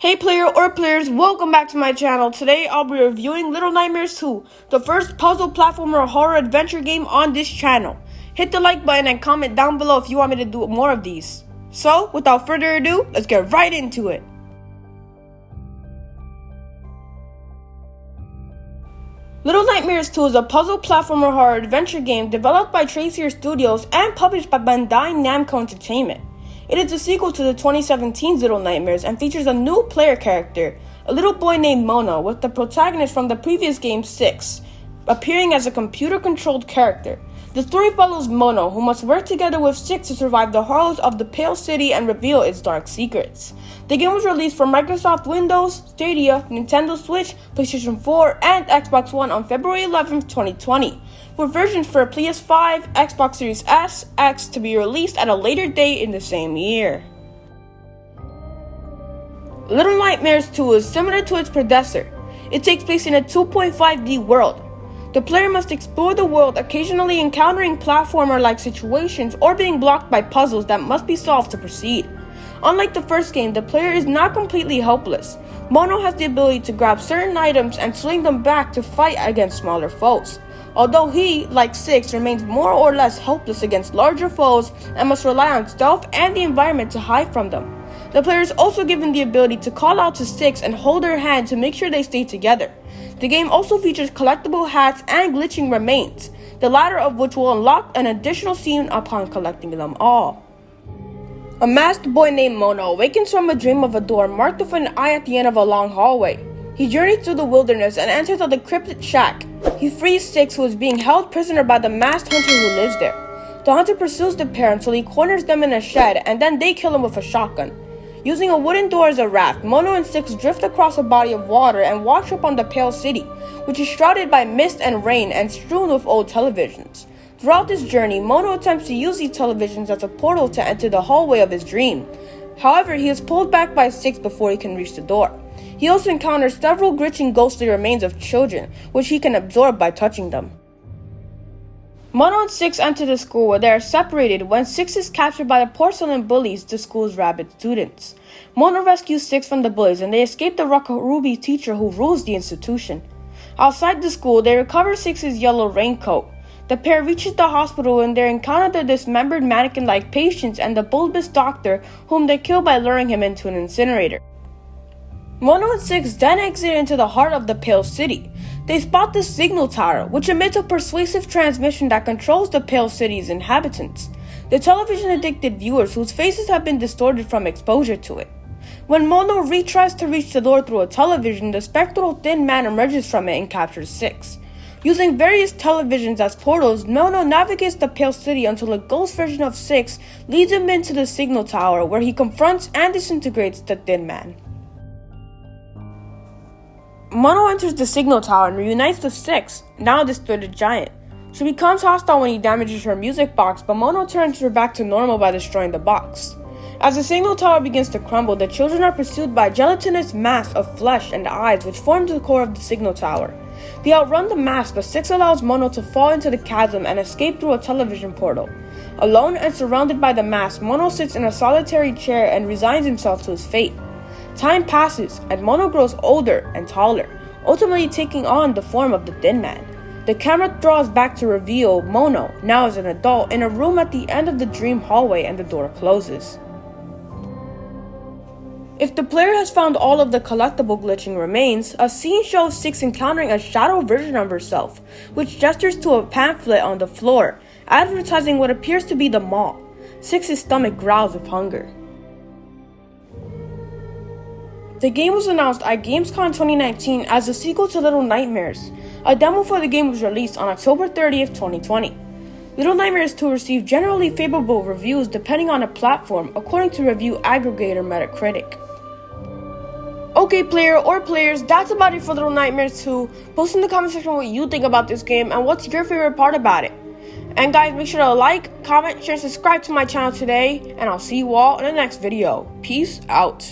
Hey player or players, welcome back to my channel. Today I'll be reviewing Little Nightmares 2, the first puzzle platformer horror adventure game on this channel. Hit the like button and comment down below if you want me to do more of these. So, without further ado, let's get right into it. Little Nightmares 2 is a puzzle platformer horror adventure game developed by Tracer Studios and published by Bandai Namco Entertainment. It is a sequel to the 2017 Little Nightmares and features a new player character, a little boy named Mono, with the protagonist from the previous game 6, appearing as a computer-controlled character. The story follows Mono, who must work together with 6 to survive the horrors of the Pale City and reveal its dark secrets. The game was released for Microsoft Windows, Stadia, Nintendo Switch, PlayStation 4, and Xbox One on February 11, 2020, with versions for PS5, Xbox Series S, X to be released at a later date in the same year. Little Nightmares 2 is similar to its predecessor. It takes place in a 2.5D world. The player must explore the world, occasionally encountering platformer-like situations or being blocked by puzzles that must be solved to proceed. Unlike the first game, the player is not completely helpless. Mono has the ability to grab certain items and swing them back to fight against smaller foes. Although he, like 6, remains more or less helpless against larger foes and must rely on stealth and the environment to hide from them. The player is also given the ability to call out to 6 and hold her hand to make sure they stay together. The game also features collectible hats and glitching remains, the latter of which will unlock an additional scene upon collecting them all. A masked boy named Mono awakens from a dream of a door marked with an eye at the end of a long hallway. He journeys through the wilderness and enters a decrepit shack. He frees 6, who is being held prisoner by the masked hunter who lives there. The hunter pursues the pair until he corners them in a shed, and then they kill him with a shotgun. Using a wooden door as a raft, Mono and 6 drift across a body of water and wash up on the Pale City, which is shrouded by mist and rain and strewn with old televisions. Throughout this journey, Mono attempts to use these televisions as a portal to enter the hallway of his dream. However, he is pulled back by 6 before he can reach the door. He also encounters several glitching ghostly remains of children, which he can absorb by touching them. Mono and 6 enter the school, where they are separated when 6 is captured by the porcelain bullies, the school's rabid students. Mono rescues 6 from the bullies and they escape the Rokarubi teacher who rules the institution. Outside the school, they recover 6's yellow raincoat. The pair reaches the hospital and they encounter the dismembered mannequin-like patients and the bulbous doctor, whom they kill by luring him into an incinerator. Mono and 6 then exit into the heart of the Pale City. They spot the signal tower, which emits a persuasive transmission that controls the Pale City's inhabitants, the television-addicted viewers whose faces have been distorted from exposure to it. When Mono retries to reach the door through a television, the spectral thin man emerges from it and captures 6. Using various televisions as portals, Mono navigates the Pale City until a ghost version of 6 leads him into the signal tower, where he confronts and disintegrates the thin man. Mono enters the signal tower and reunites with 6, now a distorted giant. She becomes hostile when he damages her music box, but Mono turns her back to normal by destroying the box. As the signal tower begins to crumble, the children are pursued by a gelatinous mass of flesh and eyes which form the core of the signal tower. They outrun the mass, but 6 allows Mono to fall into the chasm and escape through a television portal. Alone and surrounded by the mass, Mono sits in a solitary chair and resigns himself to his fate. Time passes, and Mono grows older and taller, ultimately taking on the form of the Thin Man. The camera draws back to reveal Mono, now as an adult, in a room at the end of the dream hallway, and the door closes. If the player has found all of the collectible glitching remains, a scene shows 6 encountering a shadow version of herself, which gestures to a pamphlet on the floor, advertising what appears to be the mall. 6's stomach growls with hunger. The game was announced at Gamescom 2019 as a sequel to Little Nightmares. A demo for the game was released on October 30th, 2020. Little Nightmares 2 received generally favorable reviews depending on the platform, according to review aggregator Metacritic. Okay player or players, that's about it for Little Nightmares 2. Post in the comment section what you think about this game and what's your favorite part about it. And guys, make sure to like, comment, share, and subscribe to my channel today, and I'll see you all in the next video. Peace out.